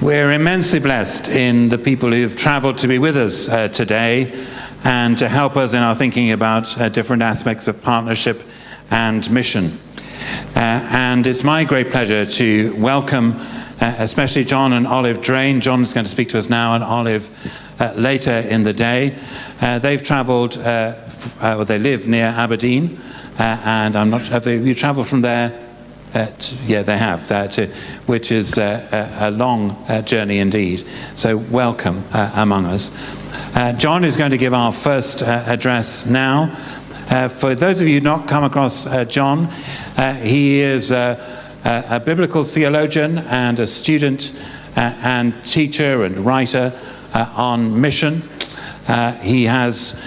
We're immensely blessed in the people who've traveled to be with us today and to help us in our thinking about different aspects of partnership and mission. And it's my great pleasure to welcome especially John and Olive Drane. John is going to speak to us now, and Olive later in the day. They've travelled, well, they live near Aberdeen, and I'm not sure, have you travelled from there? Yeah, they have, which is a long journey indeed. So welcome among us. John is going to give our first address now. For those of you who not come across John, he is a biblical theologian and a student and teacher and writer on mission. He has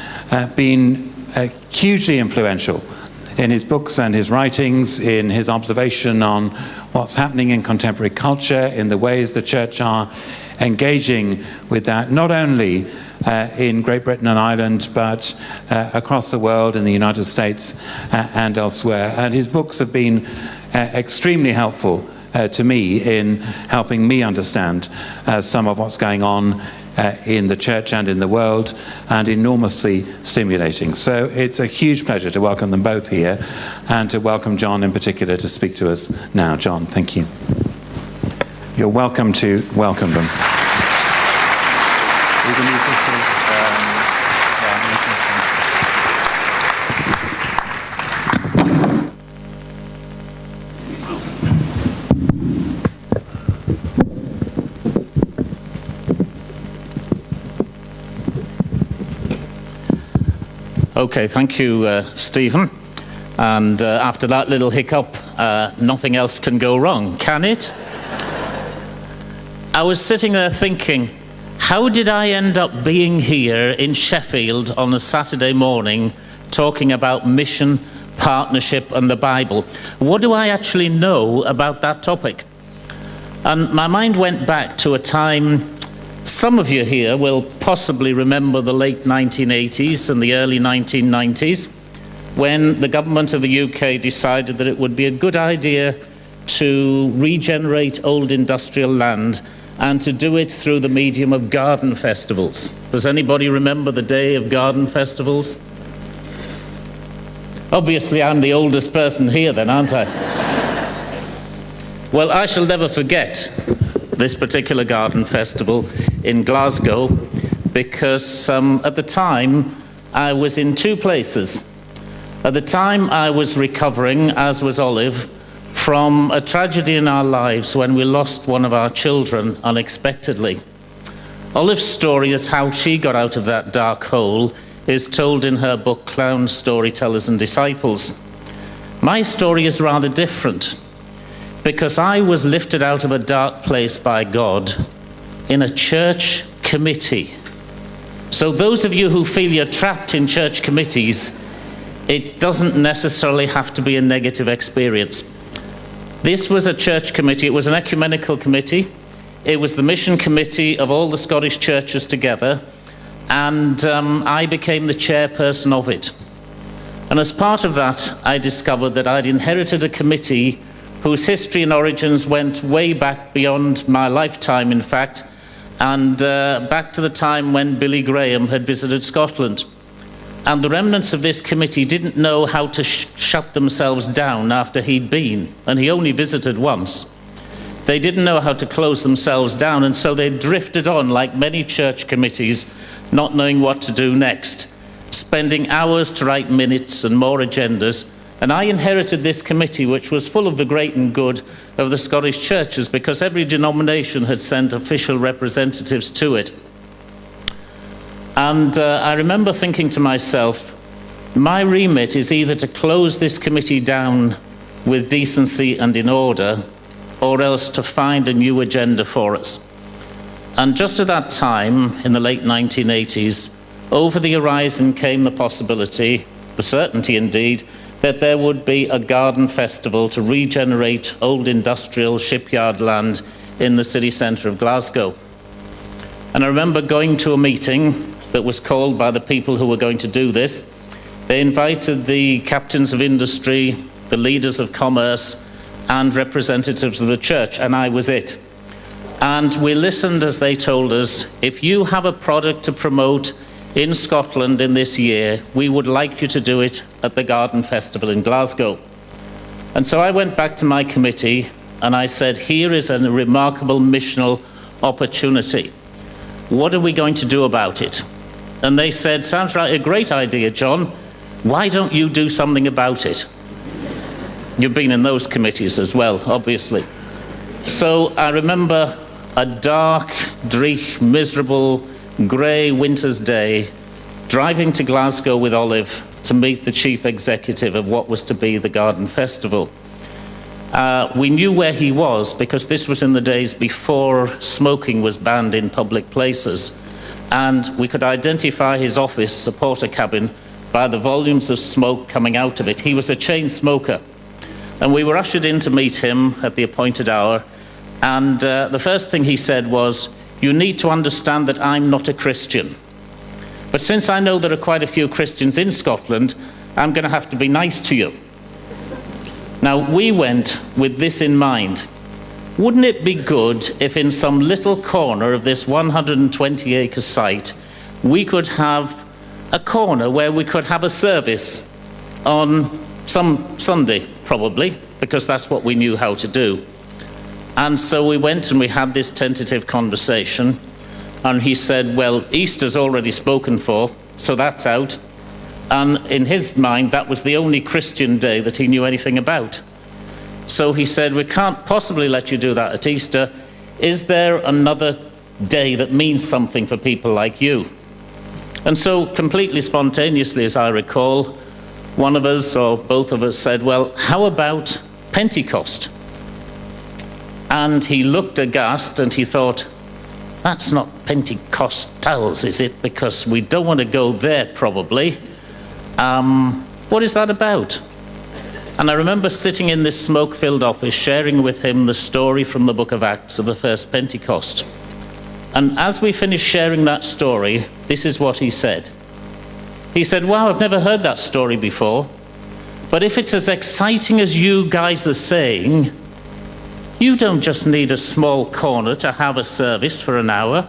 been hugely influential in his books and his writings, in his observation on what's happening in contemporary culture, in the ways the church are engaging with that, not only in Great Britain and Ireland, but across the world, in the United States and elsewhere. And his books have been extremely helpful to me in helping me understand some of what's going on in the church and in the world, and enormously stimulating. So it's a huge pleasure to welcome them both here, and to welcome John in particular to speak to us now. John, thank you. You're welcome to welcome them. Okay, thank you, Stephen. And after that little hiccup, nothing else can go wrong, can it? I was sitting there thinking, how did I end up being here in Sheffield on a Saturday morning talking about mission, partnership and the Bible? What do I actually know about that topic? And my mind went back to a time. Some of you here will possibly remember the late 1980s and the early 1990s, when the government of the UK decided that it would be a good idea to regenerate old industrial land and to do it through the medium of garden festivals. Does anybody remember the day of garden festivals? Obviously, I'm the oldest person here then, aren't I? Well, I shall never forget this particular garden festival in Glasgow, because at the time I was in two places. At the time I was recovering, as was Olive, from a tragedy in our lives when we lost one of our children unexpectedly. Olive's story is how she got out of that dark hole is told in her book Clowns, Storytellers and Disciples. My story is rather different, because I was lifted out of a dark place by God in a church committee. So those of you who feel you're trapped in church committees, it doesn't necessarily have to be a negative experience. This was a church committee. It was an ecumenical committee. It was the mission committee of all the Scottish churches together, and I became the chairperson of it. And as part of that, I discovered that I'd inherited a committee whose history and origins went way back beyond my lifetime, in fact, and back to the time when Billy Graham had visited Scotland. And the remnants of this committee didn't know how to shut themselves down after he'd been, and he only visited once. They didn't know how to close themselves down, and so they drifted on like many church committees, not knowing what to do next, spending hours to write minutes and more agendas. And I inherited this committee, which was full of the great and good of the Scottish churches, because every denomination had sent official representatives to it. And I remember thinking to myself, my remit is either to close this committee down with decency and in order, or else to find a new agenda for us. And just at that time, in the late 1980s, over the horizon came the possibility, the certainty indeed, that there would be a garden festival to regenerate old industrial shipyard land in the city centre of Glasgow. And I remember going to a meeting that was called by the people who were going to do this. They invited the captains of industry, the leaders of commerce, and representatives of the church, and I was it. And we listened as they told us, if you have a product to promote in Scotland in this year, we would like you to do it at the Garden Festival in Glasgow. And so I went back to my committee and I said, here is a remarkable missional opportunity. What are we going to do about it? And they said, sounds like a great idea, John. Why don't you do something about it? You've been in those committees as well, obviously. So I remember a dark, dreich, miserable, grey winter's day, driving to Glasgow with Olive to meet the chief executive of what was to be the Garden Festival. We knew where he was because this was in the days before smoking was banned in public places. And we could identify his office, a porter cabin, by the volumes of smoke coming out of it. He was a chain smoker. And we were ushered in to meet him at the appointed hour. And the first thing he said was, you need to understand that I'm not a Christian. But since I know there are quite a few Christians in Scotland, I'm going to have to be nice to you. Now, we went with this in mind. Wouldn't it be good if in some little corner of this 120-acre site, we could have a corner where we could have a service on some Sunday, probably, because that's what we knew how to do. And so we went and we had this tentative conversation, and he said, well, Easter's already spoken for, so that's out. And in his mind, that was the only Christian day that he knew anything about. So he said, we can't possibly let you do that at Easter. Is there another day that means something for people like you? And so, completely spontaneously, as I recall, one of us, or both of us, said, well, how about Pentecost? And he looked aghast and he thought, that's not Pentecostals, is it? Because we don't want to go there, probably. What is that about? And I remember sitting in this smoke-filled office, sharing with him the story from the book of Acts of the first Pentecost. And as we finished sharing that story, this is what he said. He said, wow, I've never heard that story before. But if it's as exciting as you guys are saying, you don't just need a small corner to have a service for an hour.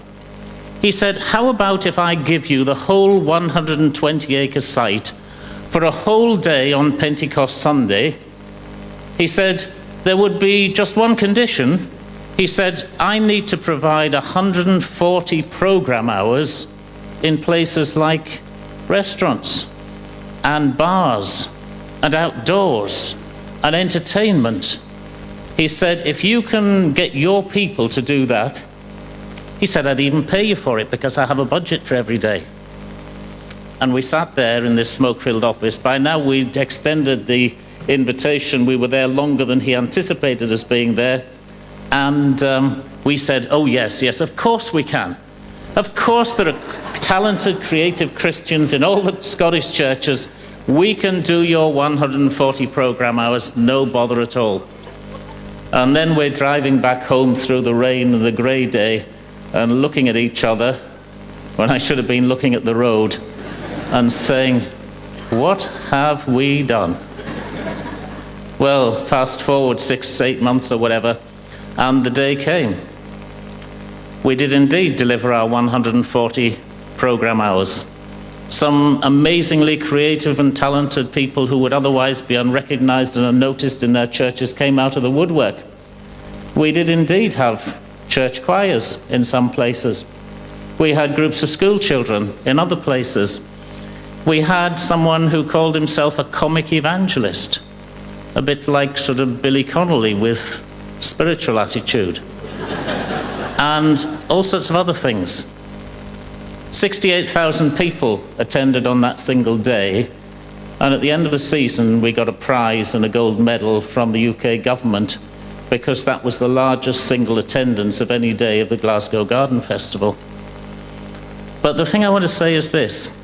He said, how about if I give you the whole 120-acre site for a whole day on Pentecost Sunday? He said, there would be just one condition. He said, I need to provide 140 program hours in places like restaurants and bars and outdoors and entertainment. He said, if you can get your people to do that, he said, I'd even pay you for it because I have a budget for every day. And we sat there in this smoke-filled office. By now we'd extended the invitation. We were there longer than he anticipated us being there. And we said, oh yes, yes, of course we can. Of course there are talented, creative Christians in all the Scottish churches. We can do your 140 program hours, no bother at all. And then we're driving back home through the rain and the grey day and looking at each other when I should have been looking at the road and saying, what have we done? Well, fast forward 6, 8 months or whatever, and the day came. We did indeed deliver our 140 program hours. Some amazingly creative and talented people who would otherwise be unrecognized and unnoticed in their churches came out of the woodwork. We did indeed have church choirs in some places. We had groups of school children in other places. We had someone who called himself a comic evangelist, a bit like sort of Billy Connolly with spiritual attitude, and all sorts of other things. 68,000 people attended on that single day, and at the end of the season we got a prize and a gold medal from the UK government because that was the largest single attendance of any day of the Glasgow Garden Festival. But the thing I want to say is this.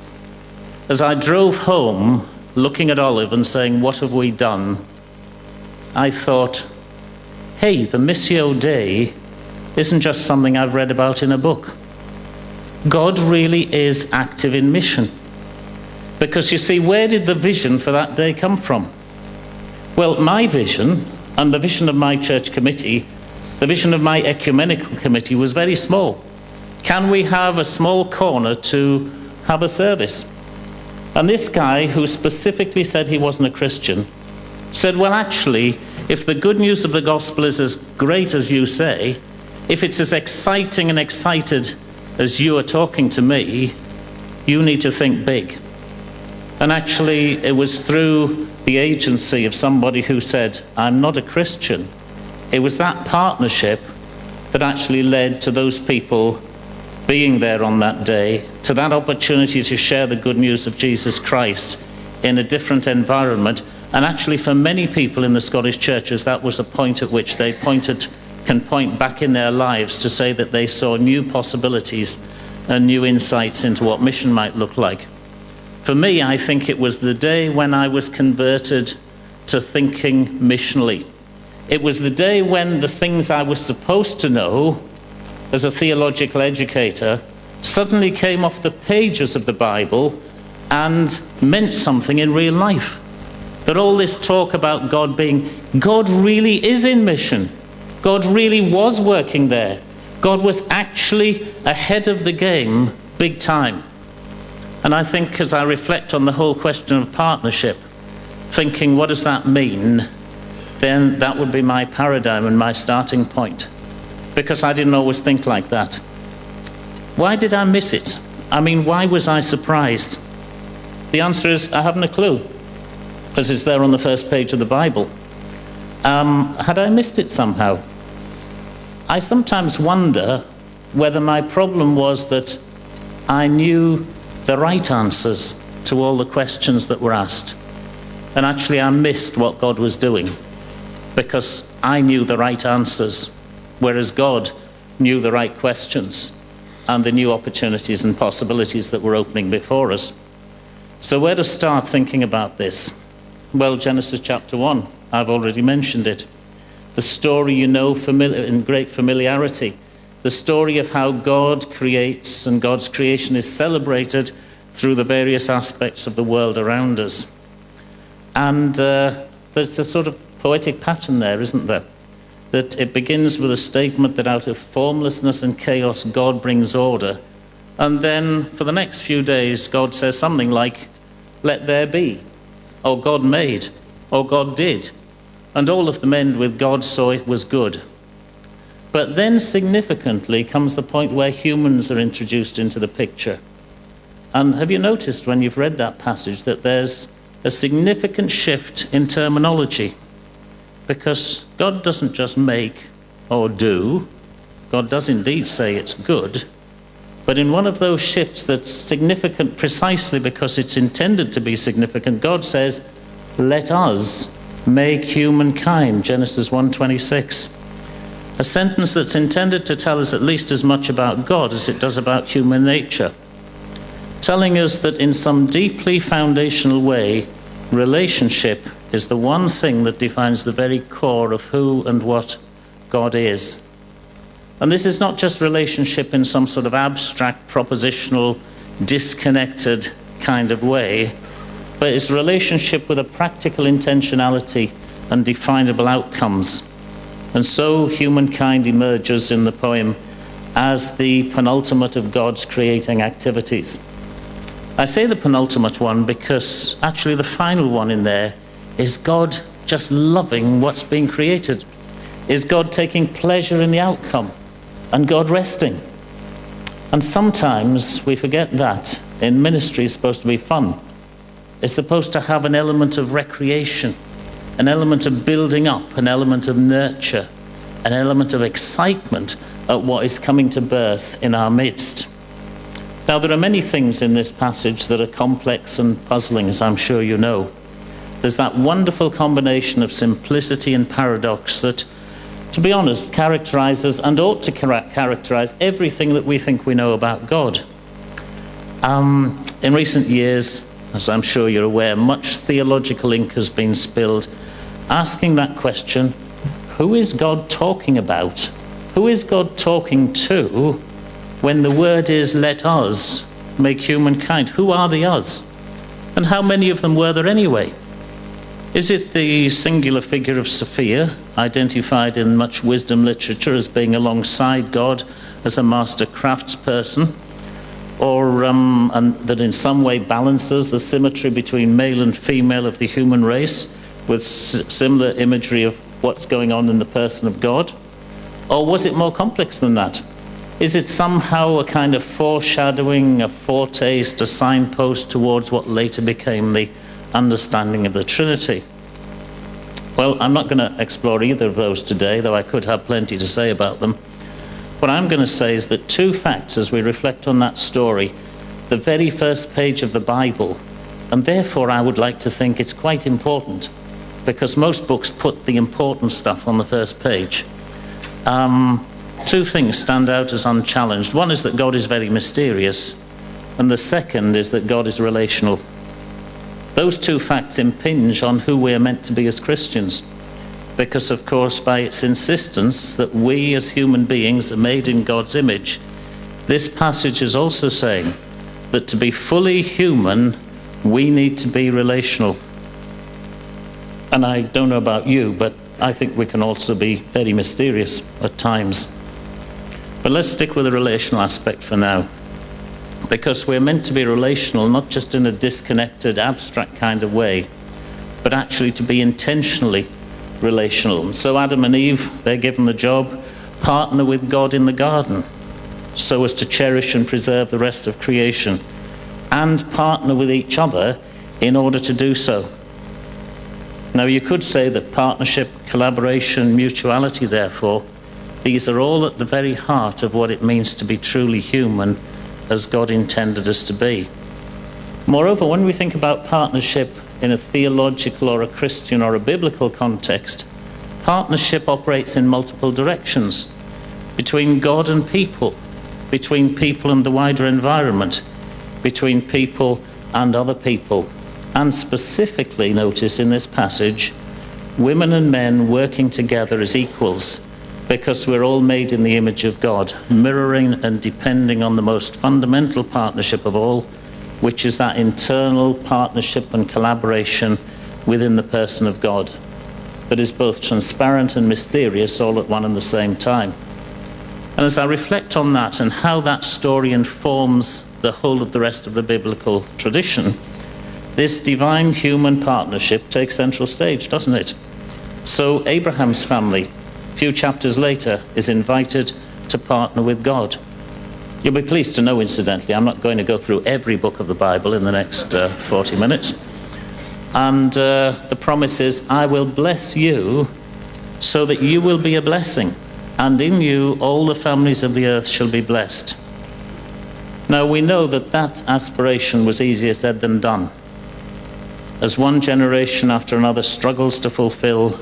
As I drove home looking at Olive and saying, what have we done? I thought, hey, the Missio Dei isn't just something I've read about in a book. God really is active in mission. Because you see, where did the vision for that day come from? Well, my vision, and the vision of my church committee, The vision of my ecumenical committee was very small. Can we have a small corner to have a service? And this guy, who specifically said he wasn't a Christian, said, well, actually, if the good news of the gospel is as great as you say, if it's as exciting and excited as you are talking to me, you need to think big. And actually, it was through the agency of somebody who said, I'm not a Christian. It was that partnership that actually led to those people being there on that day, to that opportunity to share the good news of Jesus Christ in a different environment. And actually, for many people in the Scottish churches, that was a point at which they can point back in their lives to say that they saw new possibilities and new insights into what mission might look like. For me, I think it was the day when I was converted to thinking missionally. It was the day when the things I was supposed to know as a theological educator suddenly came off the pages of the Bible and meant something in real life. That all this talk about God really is in mission. God really was working there. God was actually ahead of the game, big time. And I think as I reflect on the whole question of partnership, thinking what does that mean, then that would be my paradigm and my starting point. Because I didn't always think like that. Why did I miss it? I mean, why was I surprised? The answer is, I haven't a clue. Because it's there on the first page of the Bible. Had I missed it somehow? I sometimes wonder whether my problem was that I knew the right answers to all the questions that were asked. And actually I missed what God was doing because I knew the right answers, whereas God knew the right questions and the new opportunities and possibilities that were opening before us. So where to start thinking about this? Well, Genesis chapter 1, I've already mentioned it. The story you know in great familiarity. The story of how God creates and God's creation is celebrated through the various aspects of the world around us. And there's a sort of poetic pattern there, isn't there? That it begins with a statement that out of formlessness and chaos, God brings order. And then for the next few days, God says something like, let there be, or God made, or God did. And all of them end with God saw it was good. But then significantly comes the point where humans are introduced into the picture. And have you noticed when you've read that passage that there's a significant shift in terminology? Because God doesn't just make or do. God does indeed say it's good. But in one of those shifts that's significant precisely because it's intended to be significant, God says, let us make humankind, Genesis 1:26. A sentence that's intended to tell us at least as much about God as it does about human nature. Telling us that in some deeply foundational way, relationship is the one thing that defines the very core of who and what God is. And this is not just relationship in some sort of abstract, propositional, disconnected kind of way, but it's relationship with a practical intentionality and definable outcomes. And so humankind emerges in the poem as the penultimate of God's creating activities. I say the penultimate one because actually the final one in there is God just loving what's being created. Is God taking pleasure in the outcome and God resting. And sometimes we forget that in ministry is supposed to be fun. It's supposed to have an element of recreation, an element of building up, an element of nurture, an element of excitement at what is coming to birth in our midst. Now, there are many things in this passage that are complex and puzzling, as I'm sure you know. There's that wonderful combination of simplicity and paradox that, to be honest, characterizes and ought to characterize everything that we think we know about God. In recent years, as I'm sure you're aware, much theological ink has been spilled asking that question, who is God talking about? Who is God talking to when the word is, let us make humankind? Who are the us? And how many of them were there anyway? Is it the singular figure of Sophia, identified in much wisdom literature as being alongside God as a master craftsperson, or and that in some way balances the symmetry between male and female of the human race with similar imagery of what's going on in the person of God? Or was it more complex than that? Is it somehow a kind of foreshadowing, a foretaste, a signpost towards what later became the understanding of the Trinity? Well, I'm not going to explore either of those today, though I could have plenty to say about them. What I'm going to say is that two facts, as we reflect on that story, the very first page of the Bible, and therefore I would like to think it's quite important, because most books put the important stuff on the first page. Two things stand out as unchallenged. One is that God is very mysterious, and the second is that God is relational. Those two facts impinge on who we are meant to be as Christians, because of course by its insistence that we as human beings are made in God's image, this passage is also saying that to be fully human we need to be relational. And I don't know about you, but I think we can also be very mysterious at times. But let's stick with the relational aspect for now, because we're meant to be relational not just in a disconnected, abstract kind of way, but actually to be intentionally relational. So Adam and Eve, they're given the job, partner with God in the garden, so as to cherish and preserve the rest of creation, and partner with each other in order to do so. Now you could say that partnership, collaboration, mutuality, therefore, these are all at the very heart of what it means to be truly human as God intended us to be. Moreover, when we think about partnership in a theological or a Christian or a biblical context, partnership operates in multiple directions, between God and people, between people and the wider environment, between people and other people, and specifically, notice in this passage, women and men working together as equals, because we're all made in the image of God, mirroring and depending on the most fundamental partnership of all, which is that internal partnership and collaboration within the person of God that is both transparent and mysterious all at one and the same time. And as I reflect on that and how that story informs the whole of the rest of the biblical tradition, this divine-human partnership takes central stage, doesn't it? So Abraham's family, a few chapters later, is invited to partner with God. You'll be pleased to know, incidentally, I'm not going to go through every book of the Bible in the next 40 minutes. And the promise is, I will bless you so that you will be a blessing, and in you all the families of the earth shall be blessed. Now we know that that aspiration was easier said than done, as one generation after another struggles to fulfill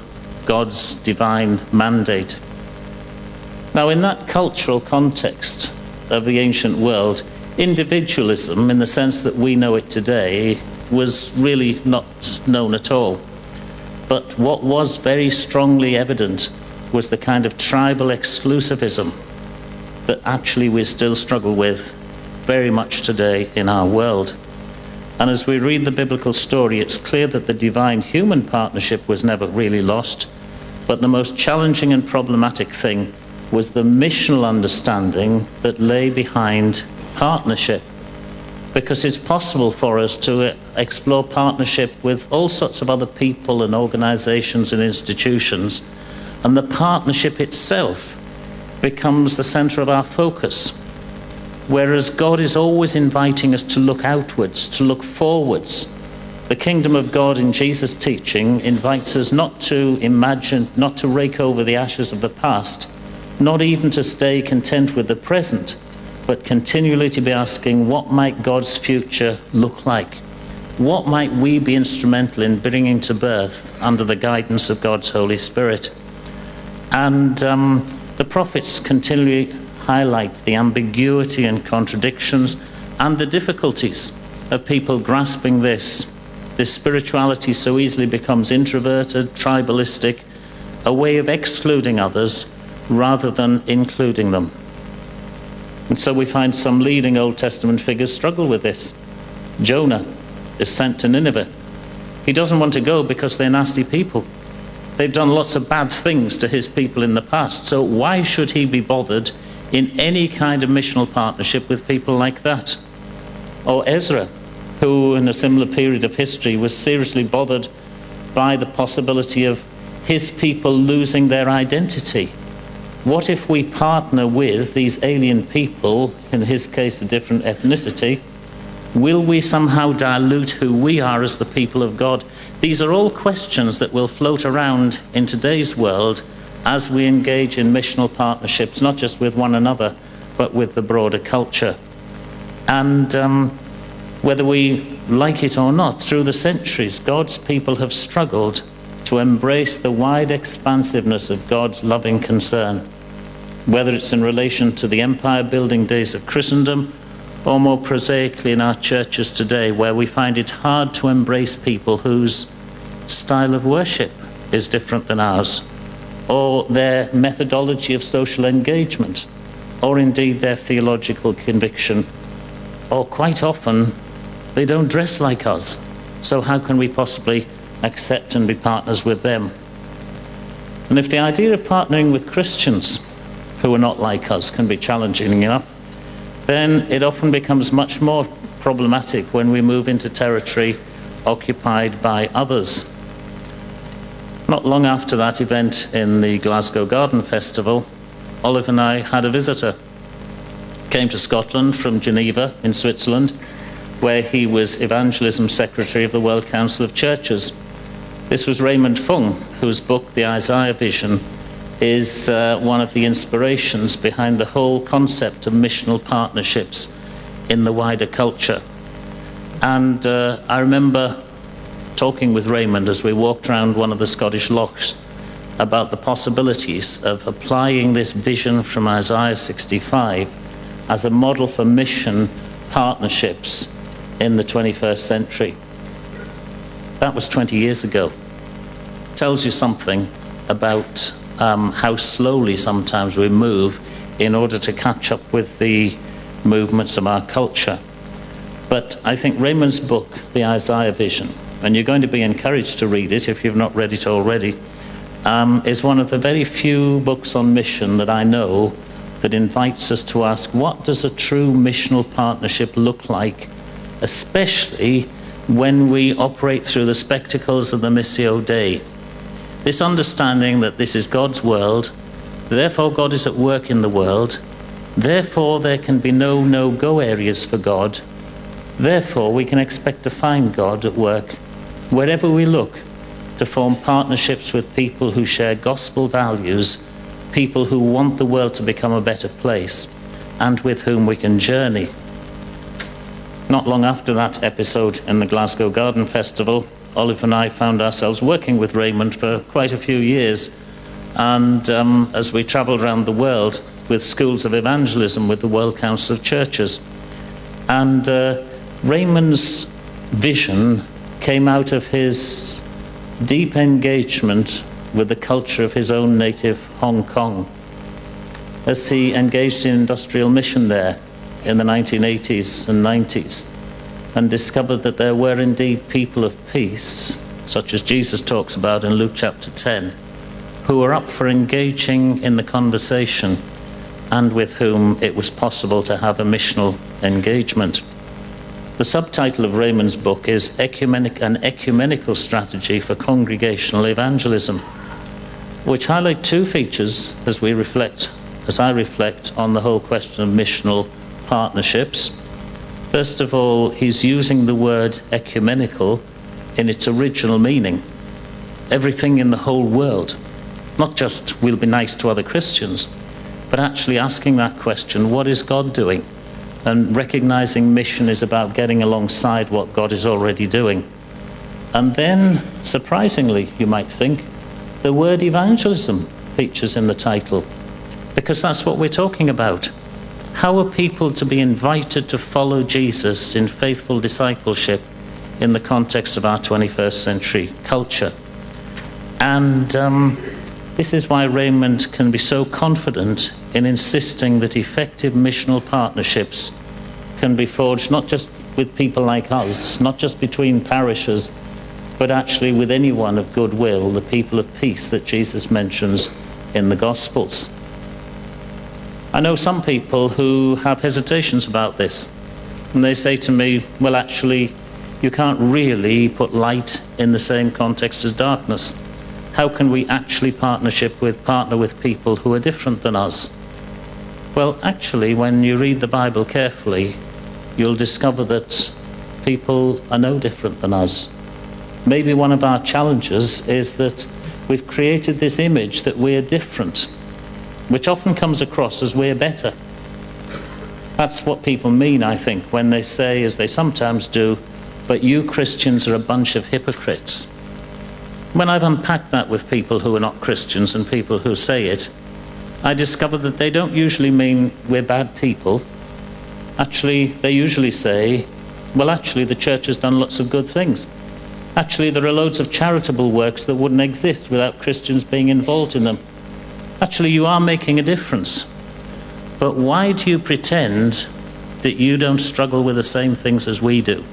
God's divine mandate. Now in that cultural context of the ancient world, individualism, in the sense that we know it today, was really not known at all. But what was very strongly evident was the kind of tribal exclusivism that actually we still struggle with very much today in our world. And as we read the biblical story, it's clear that the divine-human partnership was never really lost, but the most challenging and problematic thing was the missional understanding that lay behind partnership. Because it's possible for us to explore partnership with all sorts of other people and organizations and institutions, and the partnership itself becomes the center of our focus. Whereas God is always inviting us to look outwards, to look forwards. The kingdom of God in Jesus' teaching invites us not to imagine, not to rake over the ashes of the past, not even to stay content with the present, but continually to be asking, what might God's future look like? What might we be instrumental in bringing to birth under the guidance of God's Holy Spirit? And the prophets continually highlight the ambiguity and contradictions and the difficulties of people grasping this. This spirituality so easily becomes introverted, tribalistic, a way of excluding others rather than including them. And so we find some leading Old Testament figures struggle with this. Jonah is sent to Nineveh. He doesn't want to go because they're nasty people. They've done lots of bad things to his people in the past. So why should he be bothered in any kind of missional partnership with people like that? Or Ezra, who in a similar period of history was seriously bothered by the possibility of his people losing their identity. What if we partner with these alien people, in his case a different ethnicity? Will we somehow dilute who we are as the people of God? These are all questions that will float around in today's world as we engage in missional partnerships, not just with one another, but with the broader culture. And whether we like it or not, through the centuries, God's people have struggled to embrace the wide expansiveness of God's loving concern, whether it's in relation to the empire-building days of Christendom, or more prosaically in our churches today, where we find it hard to embrace people whose style of worship is different than ours, or their methodology of social engagement, or indeed their theological conviction, or quite often they don't dress like us. So how can we possibly accept and be partners with them? And if the idea of partnering with Christians who are not like us can be challenging enough, then it often becomes much more problematic when we move into territory occupied by others. Not long after that event in the Glasgow Garden Festival, Olive and I had a visitor. Came to Scotland from Geneva in Switzerland, where he was Evangelism Secretary of the World Council of Churches. This was Raymond Fung, whose book, The Isaiah Vision, is one of the inspirations behind the whole concept of missional partnerships in the wider culture. And I remember talking with Raymond as we walked around one of the Scottish lochs about the possibilities of applying this vision from Isaiah 65 as a model for mission partnerships in the 21st century. That was 20 years ago. Tells you something about how slowly sometimes we move in order to catch up with the movements of our culture. But I think Raymond's book, The Isaiah Vision, and you're going to be encouraged to read it if you've not read it already, is one of the very few books on mission that I know that invites us to ask, what does a true missional partnership look like, especially when we operate through the spectacles of the Missio Dei? This understanding that this is God's world, therefore God is at work in the world, therefore there can be no no-go areas for God, therefore we can expect to find God at work wherever we look, to form partnerships with people who share gospel values, people who want the world to become a better place, and with whom we can journey. Not long after that episode in the Glasgow Garden Festival, Olive and I found ourselves working with Raymond for quite a few years, and as we travelled around the world with schools of evangelism with the World Council of Churches. And Raymond's vision came out of his deep engagement with the culture of his own native Hong Kong, as he engaged in industrial mission there in the 1980s and 90s, and discovered that there were indeed people of peace, such as Jesus talks about in Luke chapter 10, who were up for engaging in the conversation and with whom it was possible to have a missional engagement. The subtitle of Raymond's book is An Ecumenical Strategy for Congregational Evangelism, which highlight two features as I reflect on the whole question of missional partnerships. First of all, he's using the word ecumenical in its original meaning. Everything in the whole world. Not just we'll be nice to other Christians, but actually asking that question, what is God doing? And recognizing mission is about getting alongside what God is already doing. And then, surprisingly, you might think, the word evangelism features in the title, because that's what we're talking about. How are people to be invited to follow Jesus in faithful discipleship in the context of our 21st century culture? And this is why Raymond can be so confident in insisting that effective missional partnerships can be forged not just with people like us, not just between parishes, but actually with anyone of goodwill, the people of peace that Jesus mentions in the Gospels. I know some people who have hesitations about this, and they say to me, well, actually, you can't really put light in the same context as darkness. How can we actually partner with people who are different than us? Well, actually, when you read the Bible carefully, you'll discover that people are no different than us. Maybe one of our challenges is that we've created this image that we're different, which often comes across as we're better. That's what people mean, I think, when they say, as they sometimes do, but you Christians are a bunch of hypocrites. When I've unpacked that with people who are not Christians and people who say it, I discover that they don't usually mean we're bad people. Actually, they usually say, well, actually, the church has done lots of good things. Actually, there are loads of charitable works that wouldn't exist without Christians being involved in them. Actually, you are making a difference. But why do you pretend that you don't struggle with the same things as we do?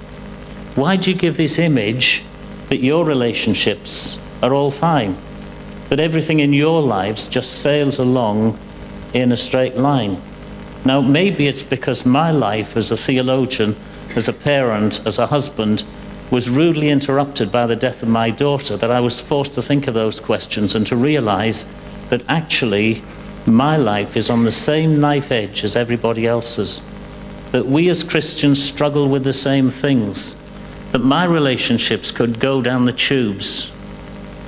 Why do you give this image that your relationships are all fine? That everything in your lives just sails along in a straight line? Now, maybe it's because my life as a theologian, as a parent, as a husband, was rudely interrupted by the death of my daughter, that I was forced to think of those questions and to realize that actually my life is on the same knife edge as everybody else's. That we as Christians struggle with the same things. That my relationships could go down the tubes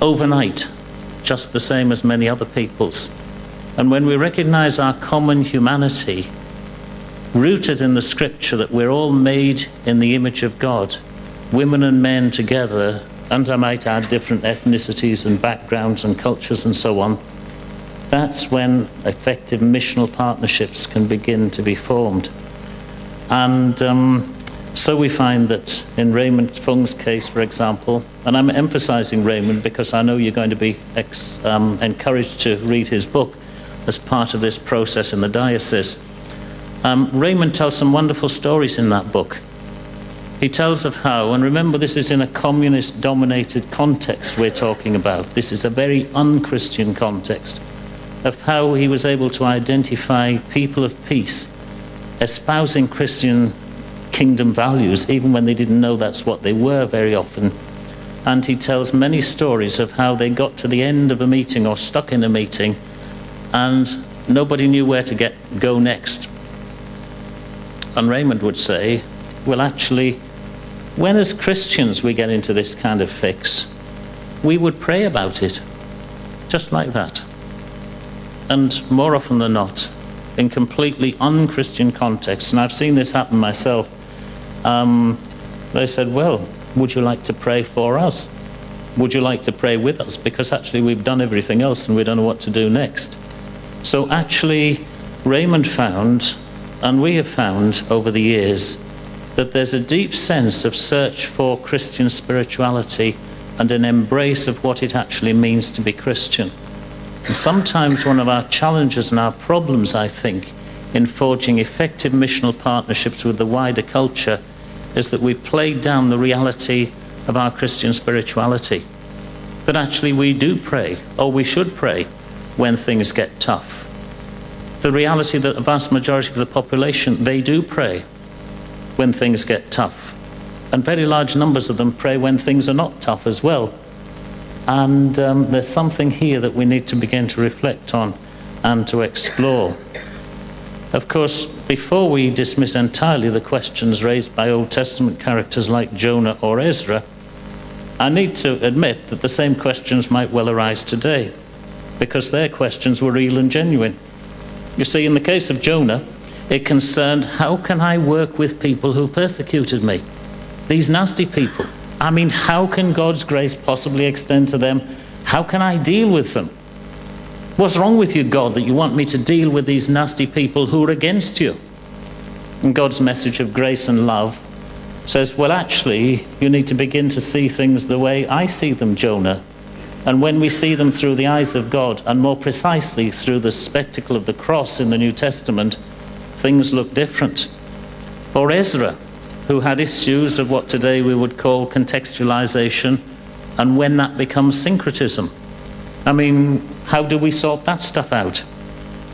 overnight, just the same as many other people's. And when we recognize our common humanity, rooted in the scripture that we're all made in the image of God, women and men together, and I might add different ethnicities and backgrounds and cultures and so on, that's when effective missional partnerships can begin to be formed. And so we find that in Raymond Fung's case, for example, and I'm emphasizing Raymond because I know you're going to be encouraged to read his book as part of this process in the diocese. Raymond tells some wonderful stories in that book. He tells of how, and remember this is in a communist-dominated context we're talking about. This is a very un-Christian context, of how he was able to identify people of peace espousing Christian kingdom values, even when they didn't know that's what they were very often. And he tells many stories of how they got to the end of a meeting or stuck in a meeting and nobody knew where to go next. And Raymond would say, well, actually, when as Christians we get into this kind of fix, we would pray about it, just like that. And more often than not, in completely un-Christian contexts, and I've seen this happen myself, they said, well, would you like to pray for us? Would you like to pray with us? Because actually we've done everything else and we don't know what to do next. So actually, Raymond found, and we have found over the years, that there's a deep sense of search for Christian spirituality and an embrace of what it actually means to be Christian. And sometimes one of our challenges and our problems, I think, in forging effective missional partnerships with the wider culture is that we play down the reality of our Christian spirituality. That actually we do pray, or we should pray, when things get tough. The reality that a vast majority of the population, they do pray when things get tough. And very large numbers of them pray when things are not tough as well. And there's something here that we need to begin to reflect on and to explore. Of course, before we dismiss entirely the questions raised by Old Testament characters like Jonah or Ezra, I need to admit that the same questions might well arise today, because their questions were real and genuine. You see, in the case of Jonah, it concerned, how can I work with people who persecuted me? These nasty people. I mean, how can God's grace possibly extend to them? How can I deal with them? What's wrong with you, God, that you want me to deal with these nasty people who are against you? And God's message of grace and love says, well, actually, you need to begin to see things the way I see them, Jonah. And when we see them through the eyes of God, and more precisely through the spectacle of the cross in the New Testament, things look different. Or Ezra, who had issues of what today we would call contextualization, and when that becomes syncretism. I mean, how do we sort that stuff out?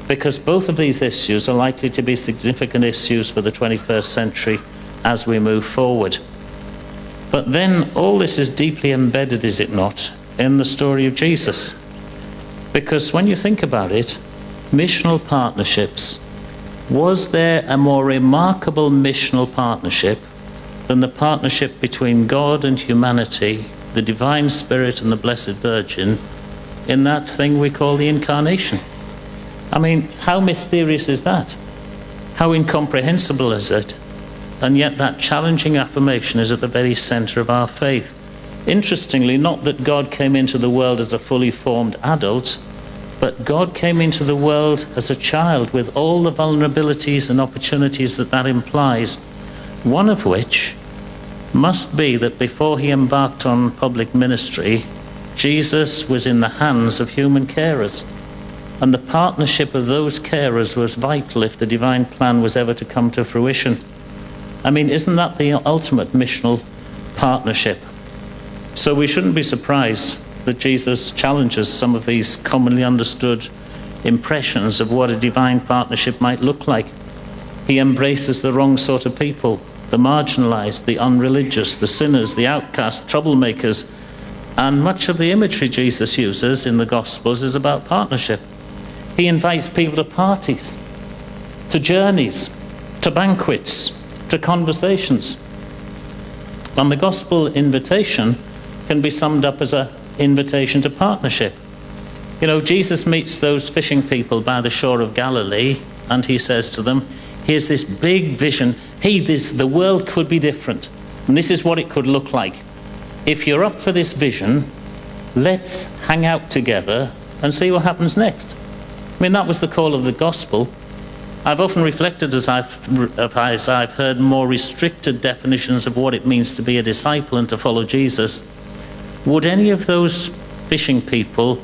Because both of these issues are likely to be significant issues for the 21st century as we move forward. But then all this is deeply embedded, is it not, in the story of Jesus? Because when you think about it, missional partnerships, was there a more remarkable missional partnership than the partnership between God and humanity, the Divine Spirit and the Blessed Virgin, in that thing we call the Incarnation? I mean, how mysterious is that? How incomprehensible is it? And yet that challenging affirmation is at the very center of our faith. Interestingly, not that God came into the world as a fully formed adult, but God came into the world as a child with all the vulnerabilities and opportunities that that implies, one of which must be that before he embarked on public ministry, Jesus was in the hands of human carers. And the partnership of those carers was vital if the divine plan was ever to come to fruition. I mean, isn't that the ultimate missional partnership? So we shouldn't be surprised that Jesus challenges some of these commonly understood impressions of what a divine partnership might look like. He embraces the wrong sort of people, the marginalized, the unreligious, the sinners, the outcasts, troublemakers. And much of the imagery Jesus uses in the Gospels is about partnership. He invites people to parties, to journeys, to banquets, to conversations. And the gospel invitation can be summed up as an invitation to partnership. You know, Jesus meets those fishing people by the shore of Galilee, and he says to them, here's this big vision. Hey, the world could be different, and this is what it could look like. If you're up for this vision, let's hang out together and see what happens next. I mean, that was the call of the gospel. I've often reflected as I've heard more restricted definitions of what it means to be a disciple and to follow Jesus. Would any of those fishing people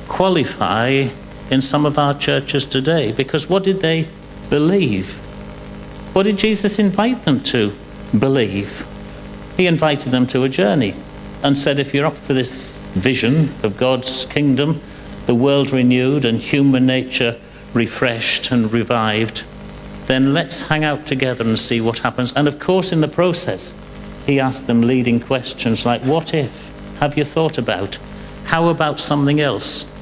qualify in some of our churches today? Because what did they believe? What did Jesus invite them to believe? He invited them to a journey and said, if you're up for this vision of God's kingdom, the world renewed and human nature refreshed and revived, then let's hang out together and see what happens. And of course, in the process, he asked them leading questions like, what if? Have you thought about? How about something else?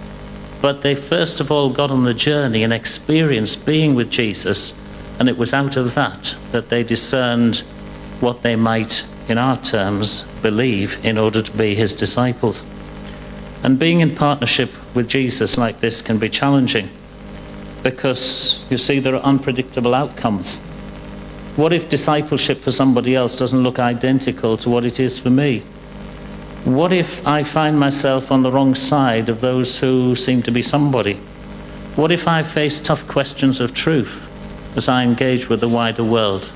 But they first of all got on the journey and experienced being with Jesus, and it was out of that that they discerned what they might, in our terms, believe in order to be his disciples. And being in partnership with Jesus like this can be challenging, because, you see, there are unpredictable outcomes. What if discipleship for somebody else doesn't look identical to what it is for me? What if I find myself on the wrong side of those who seem to be somebody? What if I face tough questions of truth as I engage with the wider world,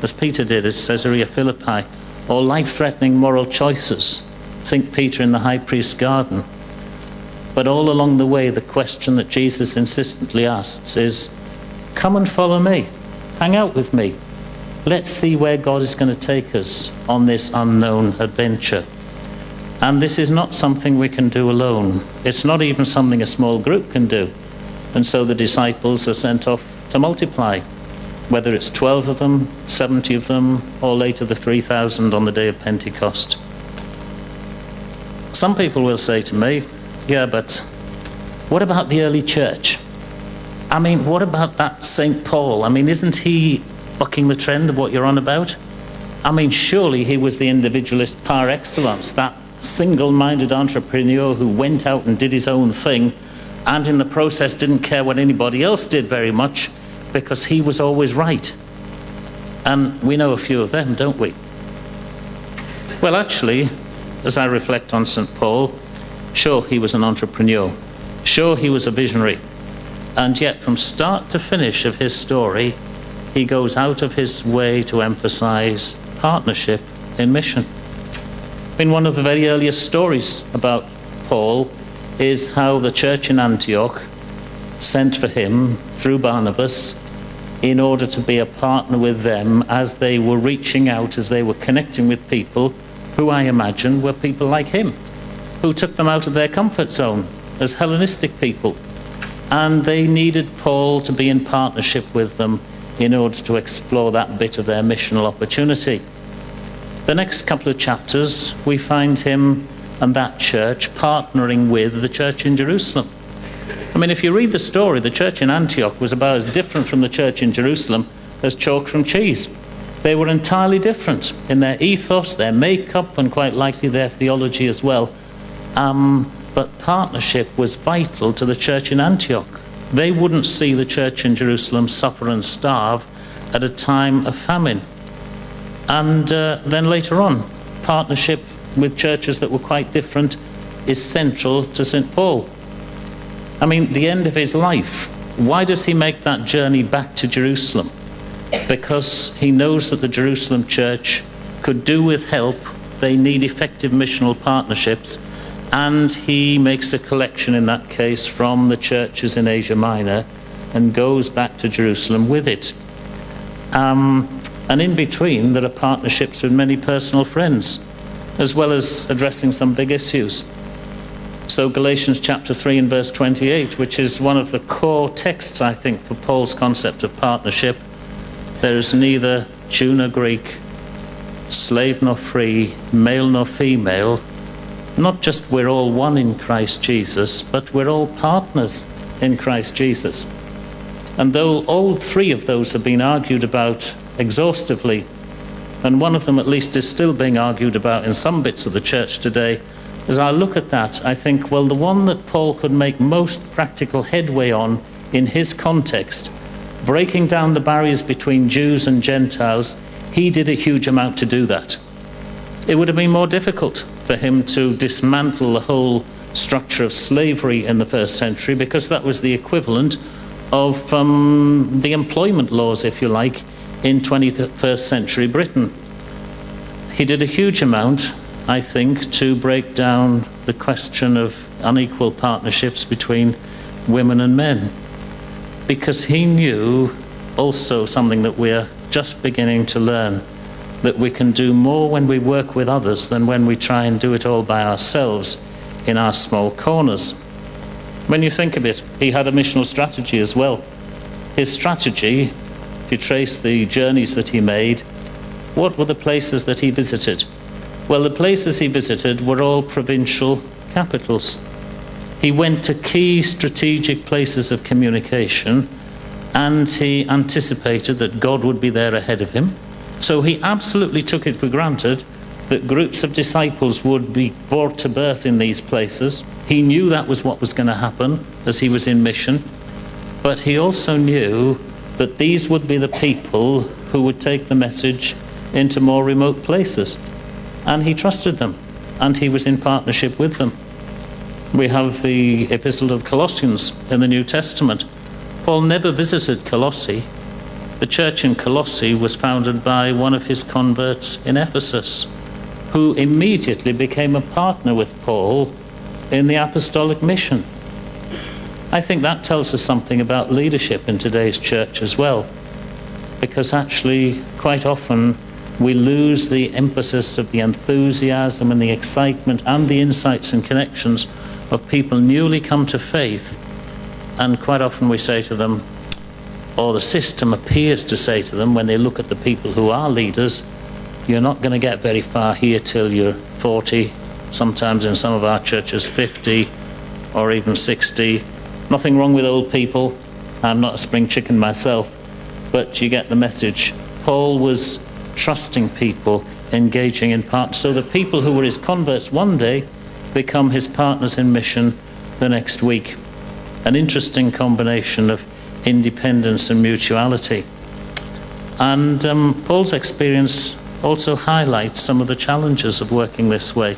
as Peter did at Caesarea Philippi, or life-threatening moral choices? Think Peter in the high priest's garden. But all along the way, the question that Jesus insistently asks is, come and follow me, hang out with me. Let's see where God is going to take us on this unknown adventure. And this is not something we can do alone. It's not even something a small group can do. And so the disciples are sent off to multiply, whether it's 12 of them, 70 of them, or later the 3,000 on the day of Pentecost. Some people will say to me, yeah, but what about the early church? I mean, what about that St. Paul? I mean, isn't he bucking the trend of what you're on about? I mean, surely he was the individualist par excellence, that single-minded entrepreneur who went out and did his own thing, and in the process didn't care what anybody else did very much, because he was always right. And we know a few of them, don't we? Well, actually, as I reflect on St. Paul, sure, he was an entrepreneur. Sure, he was a visionary. And yet, from start to finish of his story, he goes out of his way to emphasize partnership in mission. I mean, one of the very earliest stories about Paul is how the church in Antioch sent for him through Barnabas in order to be a partner with them as they were reaching out, as they were connecting with people who I imagine were people like him. who took them out of their comfort zone as Hellenistic people. And they needed Paul to be in partnership with them in order to explore that bit of their missional opportunity. The next couple of chapters, we find him and that church partnering with the church in Jerusalem. I mean, if you read the story, the church in Antioch was about as different from the church in Jerusalem as chalk from cheese. They were entirely different in their ethos, their makeup, and quite likely their theology as well. But partnership was vital to the church in Antioch. They wouldn't see the church in Jerusalem suffer and starve at a time of famine. And then later on, partnership with churches that were quite different is central to St. Paul. I mean, the end of his life, why does he make that journey back to Jerusalem? Because he knows that the Jerusalem church could do with help. They need effective missional partnerships, and he makes a collection in that case from the churches in Asia Minor and goes back to Jerusalem with it. And in between, there are partnerships with many personal friends, as well as addressing some big issues. So Galatians chapter 3 and verse 28, which is one of the core texts, I think, for Paul's concept of partnership. There is neither Jew nor Greek, slave nor free, male nor female. Not just we're all one in Christ Jesus, but we're all partners in Christ Jesus. And though all three of those have been argued about exhaustively, and one of them at least is still being argued about in some bits of the church today, as I look at that, I think, well, the one that Paul could make most practical headway on in his context, breaking down the barriers between Jews and Gentiles, he did a huge amount to do that. It would have been more difficult for him to dismantle the whole structure of slavery in the first century, because that was the equivalent of the employment laws, if you like, in 21st century Britain. He did a huge amount, I think, to break down the question of unequal partnerships between women and men, because he knew also something that we're just beginning to learn, that we can do more when we work with others than when we try and do it all by ourselves in our small corners. When you think of it, he had a missional strategy as well. His strategy, if you trace the journeys that he made, what were the places that he visited? Well, the places he visited were all provincial capitals. He went to key strategic places of communication, and he anticipated that God would be there ahead of him. So he absolutely took it for granted that groups of disciples would be brought to birth in these places. He knew that was what was going to happen as he was in mission, but he also knew that these would be the people who would take the message into more remote places. And he trusted them, and he was in partnership with them. We have the Epistle of Colossians in the New Testament. Paul never visited Colossae. The church in Colossae was founded by one of his converts in Ephesus, who immediately became a partner with Paul in the apostolic mission. I think that tells us something about leadership in today's church as well, because actually quite often we lose the emphasis of the enthusiasm and the excitement and the insights and connections of people newly come to faith, and quite often we say to them, or the system appears to say to them when they look at the people who are leaders, you're not going to get very far here till you're 40, sometimes in some of our churches 50 or even 60. Nothing wrong with old people. I'm not a spring chicken myself, but you get the message. Paul was trusting people, engaging in part, so the people who were his converts one day become his partners in mission the next week. An interesting combination of independence and mutuality. And Paul's experience also highlights some of the challenges of working this way.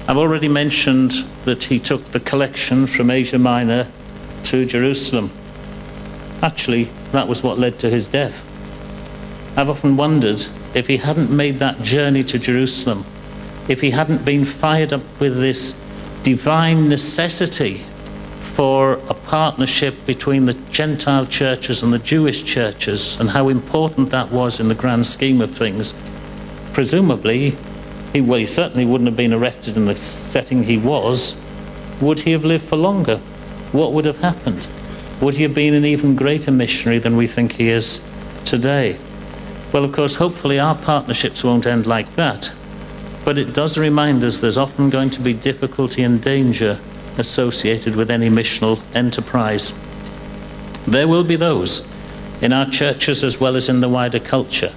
I've already mentioned that he took the collection from Asia Minor to Jerusalem. Actually, that was what led to his death. I've often wondered if he hadn't made that journey to Jerusalem, if he hadn't been fired up with this divine necessity for a partnership between the Gentile churches and the Jewish churches, and how important that was in the grand scheme of things, presumably he certainly wouldn't have been arrested in the setting he was. Would he have lived for longer? What would have happened? Would he have been an even greater missionary than we think he is today? Well, of course, hopefully our partnerships won't end like that. But it does remind us there's often going to be difficulty and danger associated with any missional enterprise. There will be those in our churches as well as in the wider culture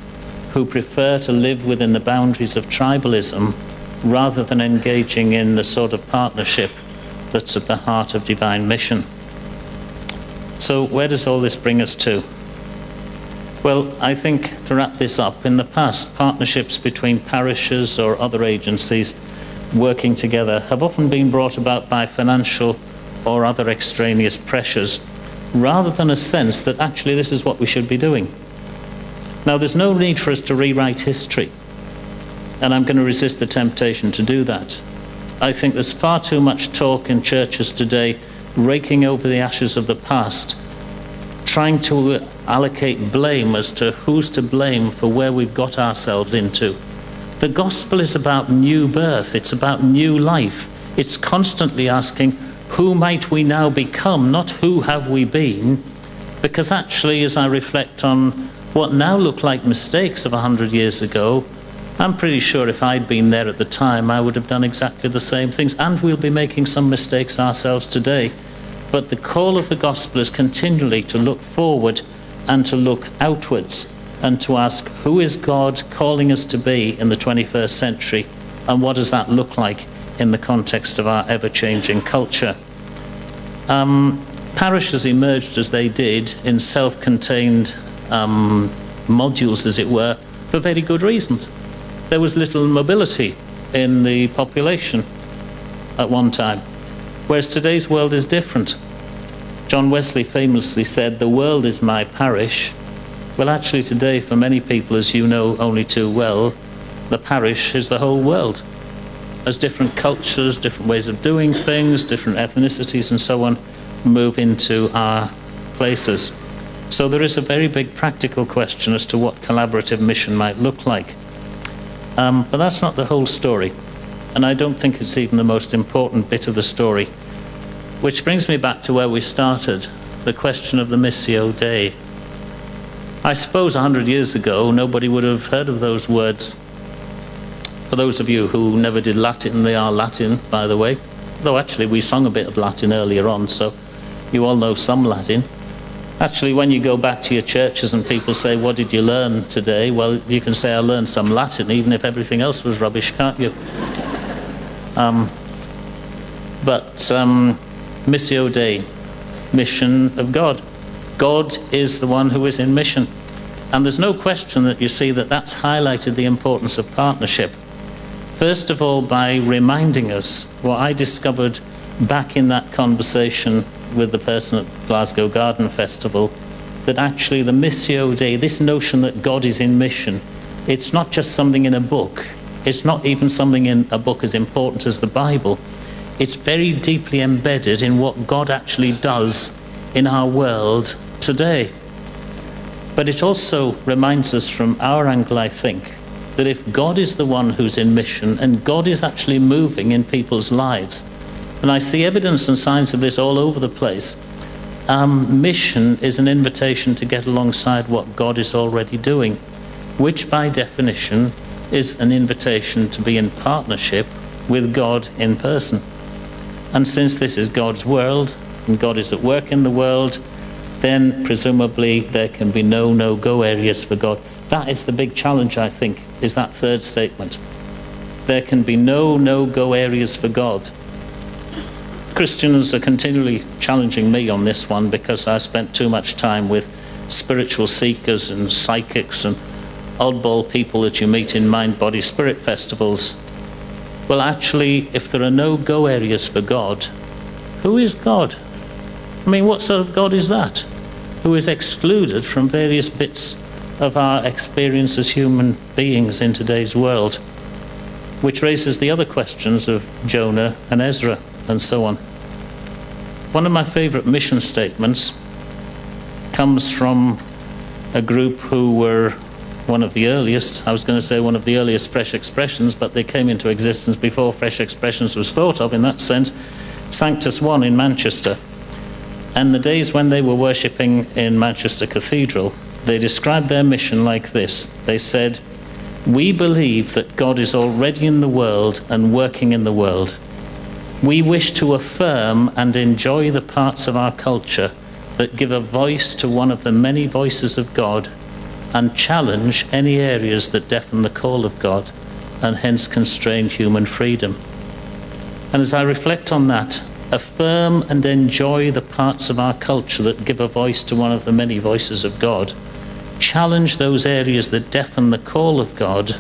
who prefer to live within the boundaries of tribalism rather than engaging in the sort of partnership that's at the heart of divine mission. So where does all this bring us to? Well, I think, to wrap this up, in the past, partnerships between parishes or other agencies working together have often been brought about by financial or other extraneous pressures, rather than a sense that actually this is what we should be doing. Now, there's no need for us to rewrite history, and I'm going to resist the temptation to do that. I think there's far too much talk in churches today, raking over the ashes of the past, trying to allocate blame as to who's to blame for where we've got ourselves into. The gospel is about new birth, it's about new life. It's constantly asking, who might we now become, not who have we been? Because actually, as I reflect on what now look like mistakes of 100 years ago, I'm pretty sure if I'd been there at the time, I would have done exactly the same things, and we'll be making some mistakes ourselves today. But the call of the gospel is continually to look forward and to look outwards and to ask, who is God calling us to be in the 21st century, and what does that look like in the context of our ever-changing culture? Parishes emerged as they did in self-contained modules, as it were, for very good reasons. There was little mobility in the population at one time, whereas today's world is different. John Wesley famously said, "The world is my parish." Well, actually today, for many people, as you know only too well, the parish is the whole world. As different cultures, different ways of doing things, different ethnicities and so on move into our places. So there is a very big practical question as to what collaborative mission might look like. But that's not the whole story, and I don't think it's even the most important bit of the story. Which brings me back to where we started, the question of the Missio Dei. I suppose 100 years ago, nobody would have heard of those words. For those of you who never did Latin, they are Latin, by the way. Though actually we sung a bit of Latin earlier on, so you all know some Latin. Actually, when you go back to your churches and people say, what did you learn today? Well, you can say, I learned some Latin, even if everything else was rubbish, can't you? Missio Dei, mission of God. God is the one who is in mission. And there's no question that you see that that's highlighted the importance of partnership. First of all, by reminding us what I discovered back in that conversation with the person at Glasgow Garden Festival, that actually the Missio Dei, this notion that God is in mission, it's not just something in a book. It's not even something in a book as important as the Bible. It's very deeply embedded in what God actually does in our world today. But it also reminds us from our angle, I think, that if God is the one who's in mission and God is actually moving in people's lives, and I see evidence and signs of this all over the place, mission is an invitation to get alongside what God is already doing, which by definition is an invitation to be in partnership with God in person. And since this is God's world, and God is at work in the world, then presumably there can be no no-go areas for God. That is the big challenge, I think, is that third statement. There can be no no-go areas for God. Christians are continually challenging me on this one because I spent too much time with spiritual seekers and psychics and oddball people that you meet in mind, body, spirit festivals. Well, actually, if there are no go areas for God, who is God? I mean, what sort of God is that? Who is excluded from various bits of our experience as human beings in today's world? Which raises the other questions of Jonah and Ezra and so on. One of my favorite mission statements comes from a group who were one of the earliest, I was going to say one of the earliest fresh expressions, but they came into existence before fresh expressions was thought of in that sense, Sanctus I in Manchester. And the days when they were worshipping in Manchester Cathedral, they described their mission like this. They said, "We believe that God is already in the world and working in the world. We wish to affirm and enjoy the parts of our culture that give a voice to one of the many voices of God and challenge any areas that deafen the call of God and hence constrain human freedom." And as I reflect on that, affirm and enjoy the parts of our culture that give a voice to one of the many voices of God, challenge those areas that deafen the call of God.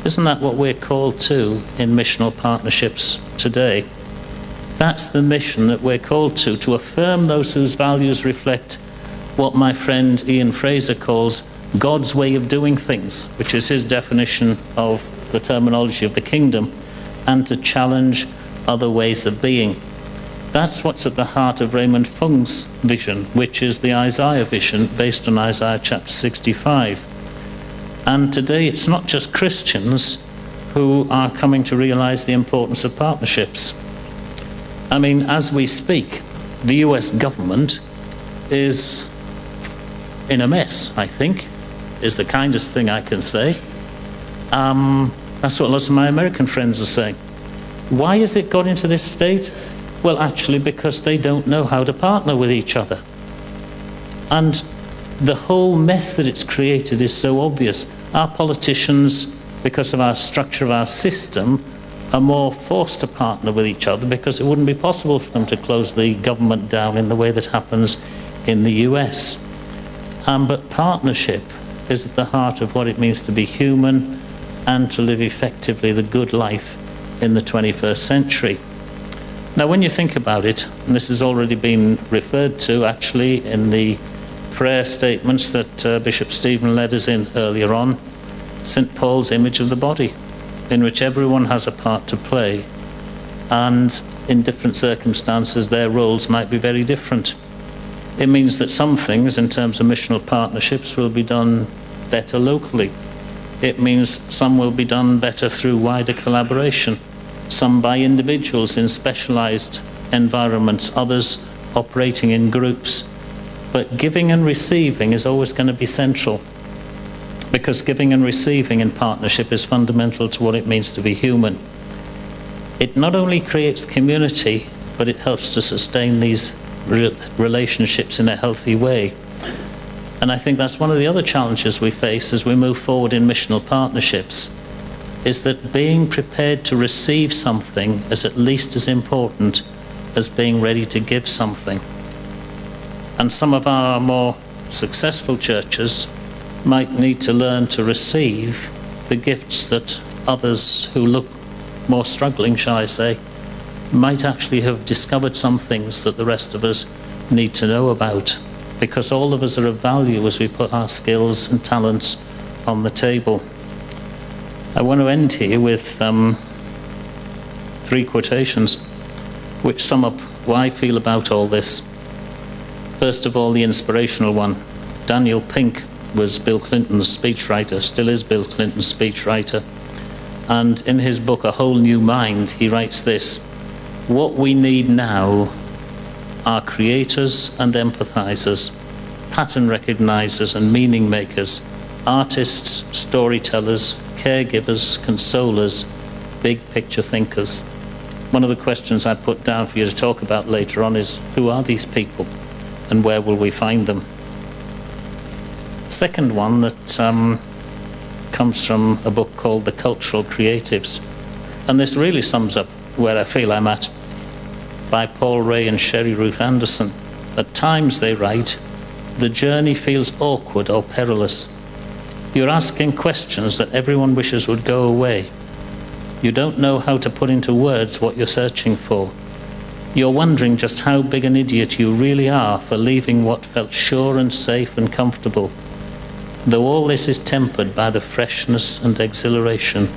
Isn't that what we're called to in missional partnerships today? That's the mission that we're called to affirm those whose values reflect what my friend Ian Fraser calls God's way of doing things, which is his definition of the terminology of the kingdom, and to challenge other ways of being. That's what's at the heart of Raymond Fung's vision, which is the Isaiah vision based on Isaiah chapter 65. And today it's not just Christians who are coming to realize the importance of partnerships. I mean, as we speak, the US government is in a mess, I think, is the kindest thing I can say. That's what lots of my American friends are saying. Why has it got into this state? Well, actually, because they don't know how to partner with each other. And the whole mess that it's created is so obvious. Our politicians, because of our structure of our system, are more forced to partner with each other because it wouldn't be possible for them to close the government down in the way that happens in the US. But partnership is at the heart of what it means to be human and to live effectively the good life in the 21st century. Now, when you think about it, and this has already been referred to actually in the prayer statements that Bishop Stephen led us in earlier on, St. Paul's image of the body, in which everyone has a part to play, and in different circumstances their roles might be very different. It means that some things in terms of missional partnerships will be done better locally. It means some will be done better through wider collaboration, some by individuals in specialized environments, others operating in groups. But giving and receiving is always going to be central, because giving and receiving in partnership is fundamental to what it means to be human. It not only creates community, but it helps to sustain these relationships in a healthy way. And I think that's one of the other challenges we face as we move forward in missional partnerships, is that being prepared to receive something is at least as important as being ready to give something. And some of our more successful churches might need to learn to receive the gifts that others who look more struggling, shall I say, might actually have discovered some things that the rest of us need to know about, because all of us are of value as we put our skills and talents on the table. I want to end here with 3 quotations which sum up what I feel about all this. First of all, the inspirational one. Daniel Pink was Bill Clinton's speechwriter, still is Bill Clinton's speechwriter. And in his book, A Whole New Mind, he writes this: "What we need now are creators and empathizers, pattern recognizers and meaning makers, artists, storytellers, caregivers, consolers, big picture thinkers." One of the questions I put down for you to talk about later on is, who are these people and where will we find them? Second one that comes from a book called The Cultural Creatives, and this really sums up where I feel I'm at, by Paul Ray and Sherry Ruth Anderson. At times, they write, the journey feels awkward or perilous. You're asking questions that everyone wishes would go away. You don't know how to put into words what you're searching for. You're wondering just how big an idiot you really are for leaving what felt sure and safe and comfortable, though all this is tempered by the freshness and exhilaration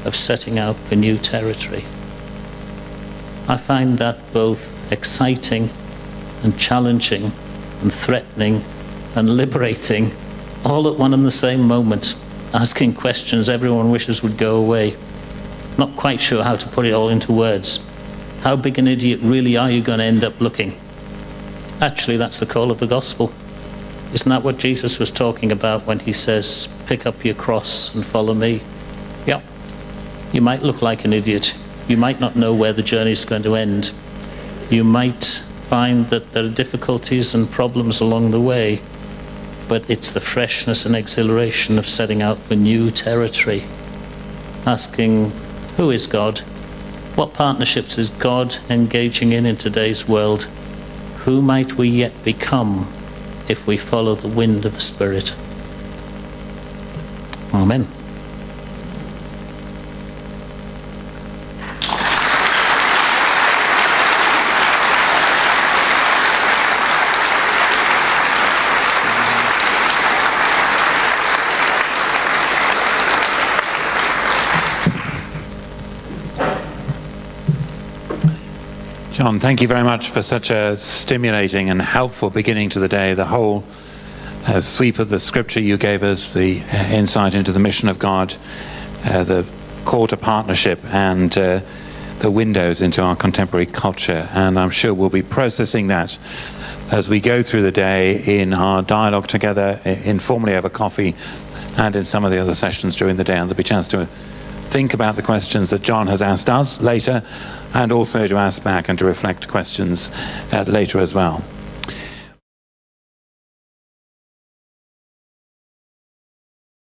of setting out for new territory. I find that both exciting and challenging and threatening and liberating all at one and the same moment, asking questions everyone wishes would go away, not quite sure how to put it all into words. How big an idiot really are you going to end up looking? Actually, that's the call of the gospel. Isn't that what Jesus was talking about when he says, pick up your cross and follow me? Yeah, you might look like an idiot. You might not know where the journey is going to end. You might find that there are difficulties and problems along the way, but it's the freshness and exhilaration of setting out for new territory, asking, who is God? What partnerships is God engaging in today's world? Who might we yet become if we follow the wind of the Spirit? Amen. John, thank you very much for such a stimulating and helpful beginning to the day. The whole sweep of the scripture you gave us, the insight into the mission of God, the call to partnership, and the windows into our contemporary culture. And I'm sure we'll be processing that as we go through the day in our dialogue together, informally over coffee, and in some of the other sessions during the day. And there'll be a chance to think about the questions that John has asked us later, and also to ask back and to reflect questions later as well.